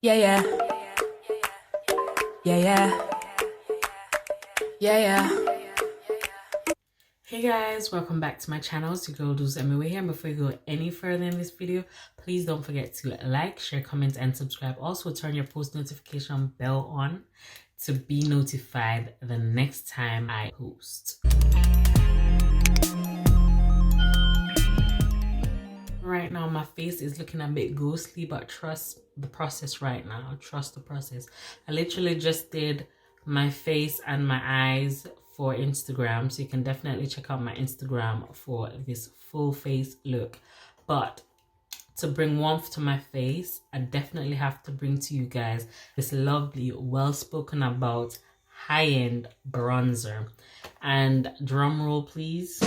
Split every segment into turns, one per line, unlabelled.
Yeah, yeah. Yeah, yeah. Yeah, yeah. Hey guys, welcome back to my channel. It's your girl Dulce Emiwe here. And before you go any further in this video, please don't forget to like, share, comment, and subscribe. Also turn your post notification bell on to be notified the next time I post. Right now my face is looking a bit ghostly, but trust the process right now. Trust the process. I literally just did my face and my eyes for Instagram, so you can definitely check out my Instagram for this full face look. But to bring warmth to my face, I definitely have to bring to you guys this lovely, well spoken about high-end bronzer. And drum roll please.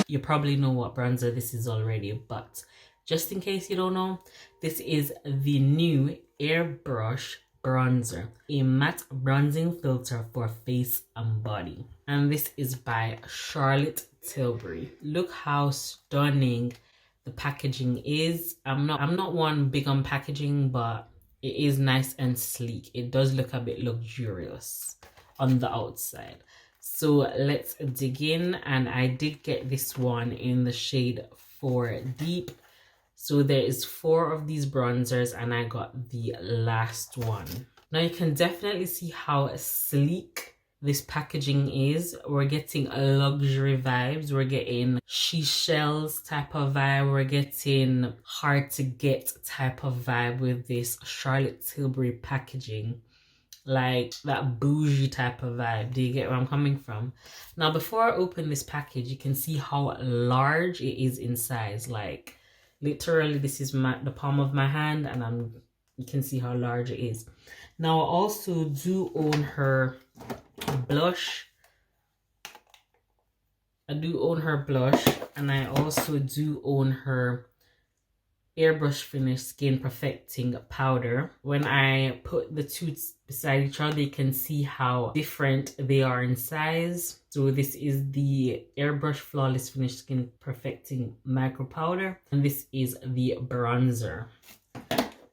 You probably know what bronzer this is already, but just in case you don't know, this is the new Airbrush Bronzer, a matte bronzing filter for face and body. And this is by Charlotte Tilbury. Look how stunning the packaging is. I'm not one big on packaging, but it is nice and sleek. It does look a bit luxurious on the outside. So let's dig in, and I did get this one in the shade 4 Deep. So there is 4 of these bronzers and I got the last one. Now you can definitely see how sleek this packaging is. We're getting luxury vibes. We're getting she shells type of vibe. We're getting hard to get type of vibe with this Charlotte Tilbury packaging. Like that bougie type of vibe. Do you get where I'm coming from? Now before I open this package, you can see how large it is in size. Like literally this is the palm of my hand, and you can see how large it is. Now I also do own her blush. I do own her blush, and I also do own her airbrush finish skin perfecting powder. When I put the two beside each other, you can see how different they are in size. So this is the airbrush flawless finish skin perfecting micro powder, and this is the bronzer.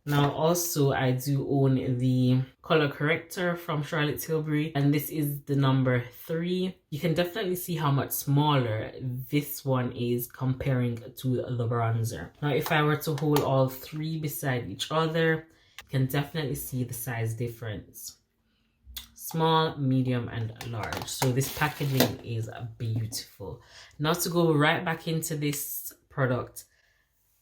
Now also I do own the color corrector from Charlotte Tilbury, and this is the number 3. You can definitely see how much smaller this one is comparing to the bronzer. Now if I were to hold all 3 beside each other, you can definitely see the size difference. Small, medium, and large. So this packaging is beautiful. Now to go right back into this product,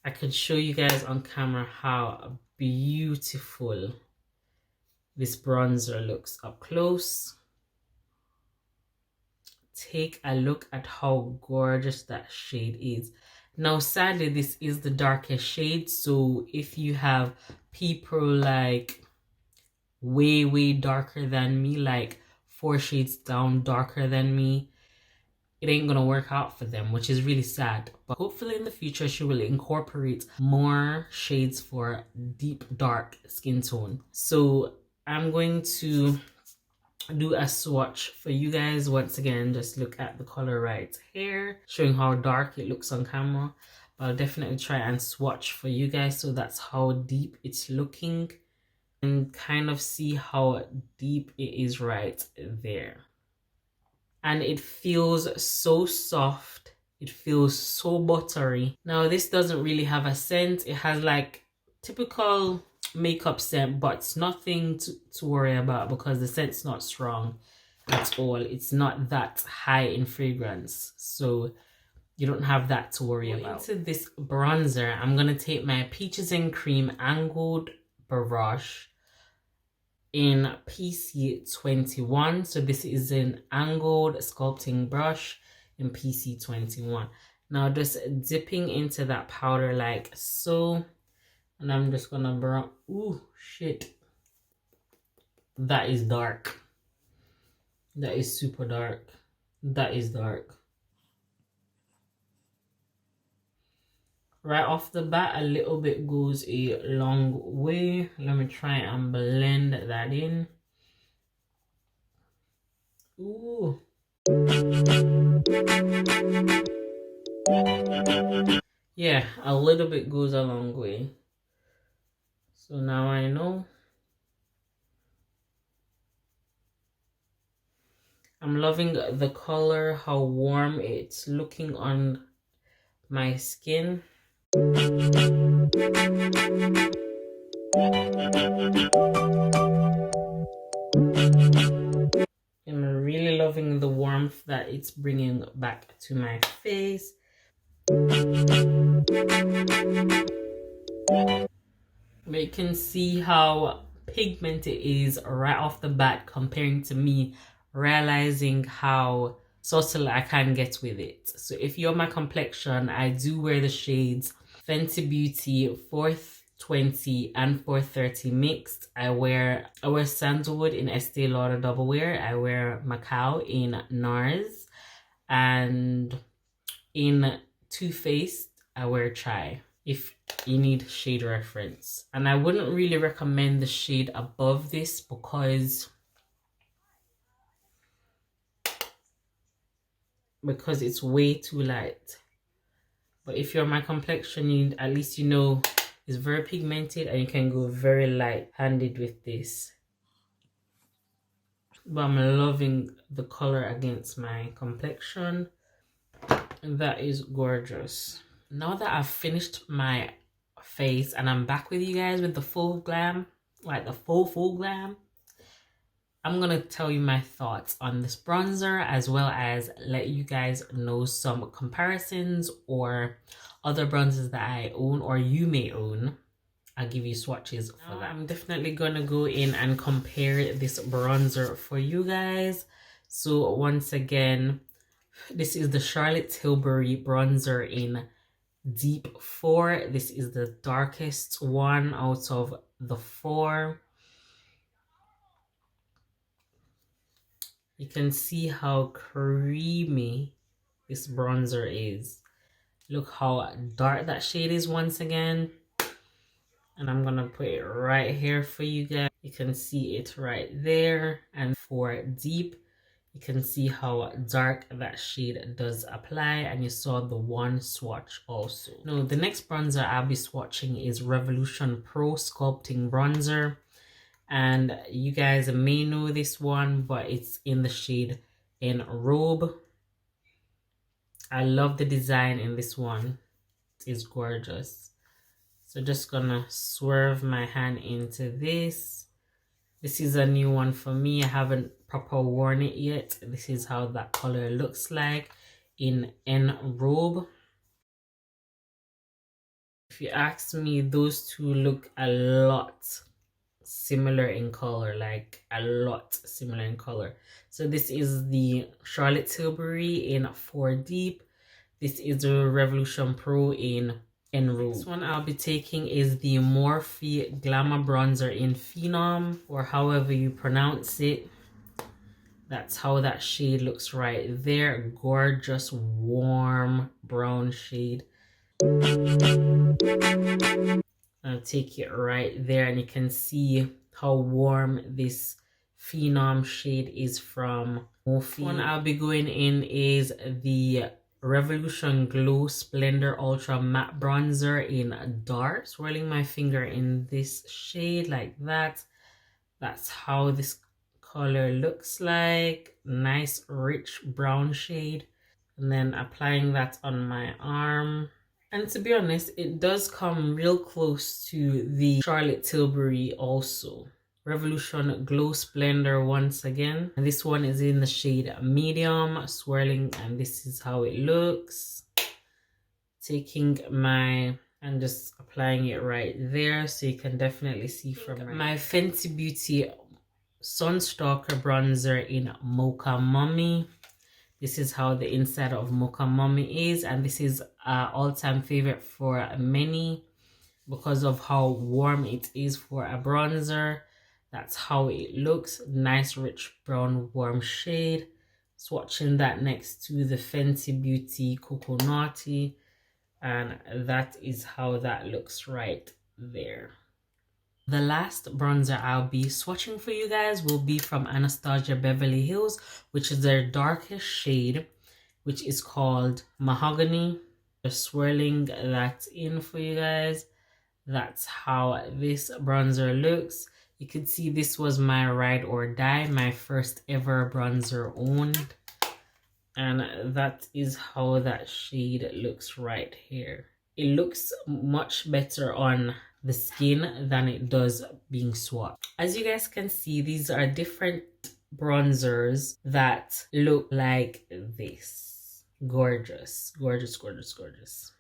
I could show you guys on camera how beautiful this bronzer looks up close. Take a look at how gorgeous that shade is. Now sadly this is the darkest shade, so if you have people like way darker than me, like 4 shades down darker than me, it ain't gonna work out for them, which is really sad. But hopefully in the future she will incorporate more shades for deep dark skin tone. So I'm going to do a swatch for you guys. Once again, just look at the color right here, showing how dark it looks on camera. But I'll definitely try and swatch for you guys, so that's how deep it's looking, and kind of see how deep it is right there. And it feels so soft. It feels so buttery. Now this doesn't really have a scent. It has like typical makeup scent, but it's nothing to worry about because the scent's not strong at all. It's not that high in fragrance, so you don't have that to worry about. Into this bronzer, I'm gonna take my Peaches and Cream angled brush in PC21. So this is an angled sculpting brush in PC21. Now just dipping into that powder like so, and I'm just gonna brown. Ooh shit, that is dark. That is super dark. That is dark. Right off the bat, a little bit goes a long way. Let me try and blend that in. Ooh. Yeah, a little bit goes a long way. So now I know. I'm loving the color, how warm it's looking on my skin. I'm really loving the warmth that it's bringing back to my face. But you can see how pigmented it is right off the bat comparing to me realizing how subtle I can get with it. So if you're my complexion, I do wear the shades Fenty Beauty 420 and 430 mixed. I wear Sandalwood in Estee Lauder Double Wear. I wear Macau in NARS, and in Too Faced I wear Chai, if you need shade reference. And I wouldn't really recommend the shade above this because it's way too light. But if you're my complexion, you at least you know it's very pigmented and you can go very light handed with this. But I'm loving the color against my complexion. That is gorgeous. Now that I've finished my face and I'm back with you guys with the full glam, like the full glam, I'm gonna tell you my thoughts on this bronzer, as well as let you guys know some comparisons or other bronzers that I own or you may own. I'll give you swatches for that. I'm definitely gonna go in and compare this bronzer for you guys. So once again, this is the Charlotte Tilbury bronzer in Deep 4. This is the darkest one out of the 4. You can see how creamy this bronzer is. Look how dark that shade is once again. And I'm gonna put it right here for you guys. You can see it right there. And for Deep, you can see how dark that shade does apply, and you saw the one swatch also. Now, the next bronzer I'll be swatching is Revolution Pro Sculpting Bronzer. And you guys may know this one, but it's in the shade Enrobe. I love the design in this one. It is gorgeous. So just gonna swerve my hand into this. This is a new one for me. I haven't proper worn it yet. This is how that color looks like in Enrobe. If you ask me, those two look a lot similar in color, like a lot similar in color. So this is the Charlotte Tilbury in 4 Deep. This is the Revolution Pro in Enrobe. This one I'll be taking is the Morphe Glamour Bronzer in Phenom, or however you pronounce it. That's how that shade looks right there. Gorgeous, warm brown shade. I'll take it right there, and you can see how warm this Phenom shade is from Morphe. One I'll be going in is the Revolution Glow Splendor Ultra Matte Bronzer in Dark. Swirling my finger in this shade like that. That's how this color looks like. Nice rich brown shade. And then applying that on my arm. And to be honest, it does come real close to the Charlotte Tilbury also. Revolution Glow Splendor once again. And this one is in the shade Medium, swirling, and this is how it looks. Taking my and just applying it right there, so you can definitely see from my Fenty Beauty Sunstalker Bronzer in Mocha Mami. This is how the inside of Mocha Mami is, and this is an all-time favorite for many because of how warm it is for a bronzer. That's how it looks. Nice rich brown warm shade. Swatching that next to the Fenty Beauty Coco Naughty, and that is how that looks right there. The last bronzer I'll be swatching for you guys will be from Anastasia Beverly Hills, which is their darkest shade, which is called Mahogany. Just swirling that in for you guys That's how this bronzer looks. You can see this was my ride or die, my first ever bronzer owned. And that is how that shade looks right here. It looks much better on the skin than it does being swatched. As you guys can see, these are different bronzers that look like this. Gorgeous, gorgeous, gorgeous, gorgeous.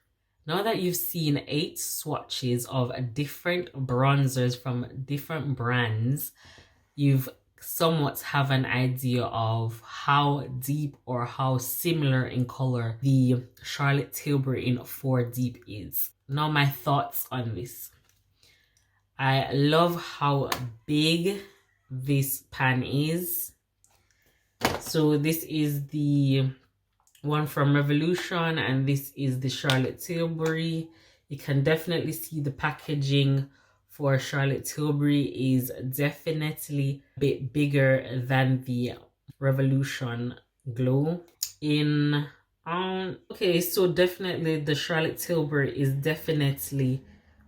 Now that you've seen 8 swatches of different bronzers from different brands, you've somewhat have an idea of how deep or how similar in color the Charlotte Tilbury in 4 Deep is. Now my thoughts on this. I love how big this pan is. So this is the one from Revolution and this is the Charlotte Tilbury. You can definitely see the packaging for Charlotte Tilbury is definitely a bit bigger than the Revolution Glow. Okay, so definitely the Charlotte Tilbury is definitely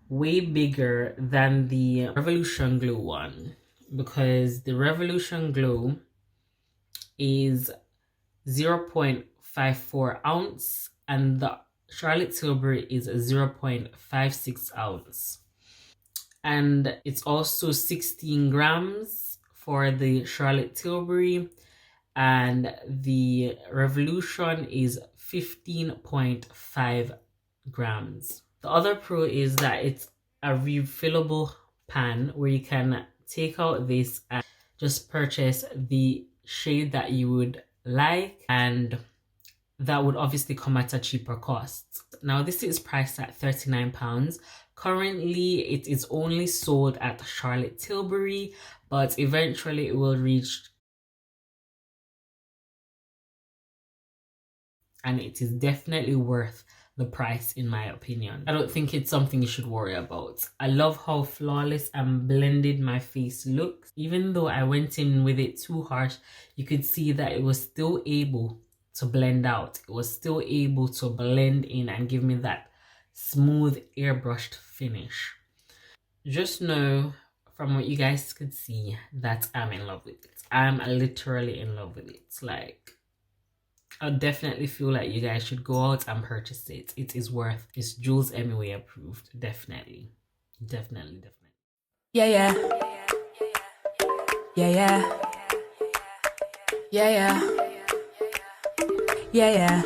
way bigger than the Revolution Glow one, because the Revolution Glow is 0.54 ounce and the Charlotte Tilbury is 0.56 ounce. And it's also 16 grams for the Charlotte Tilbury, and the Revolution is 15.5 grams. The other pro is that it's a refillable pan where you can take out this and just purchase the shade that you would like, and that would obviously come at a cheaper cost. Now this is priced at £39. Currently it is only sold at Charlotte Tilbury, but eventually it will reach, and it is definitely worth the price in my opinion. I don't think it's something you should worry about. I love how flawless and blended my face looks. Even though I went in with it too harsh, you could see that it was still able to blend out. It was still able to blend in and give me that smooth airbrushed finish. Just know from what you guys could see that I'm in love with it. I'm literally in love with it. Like, I definitely feel like you guys should go out and purchase it. It is worth. It's Jules Emmy approved. Definitely. Definitely, definitely.
Yeah, yeah. Yeah, yeah. Yeah, yeah. Yeah, yeah.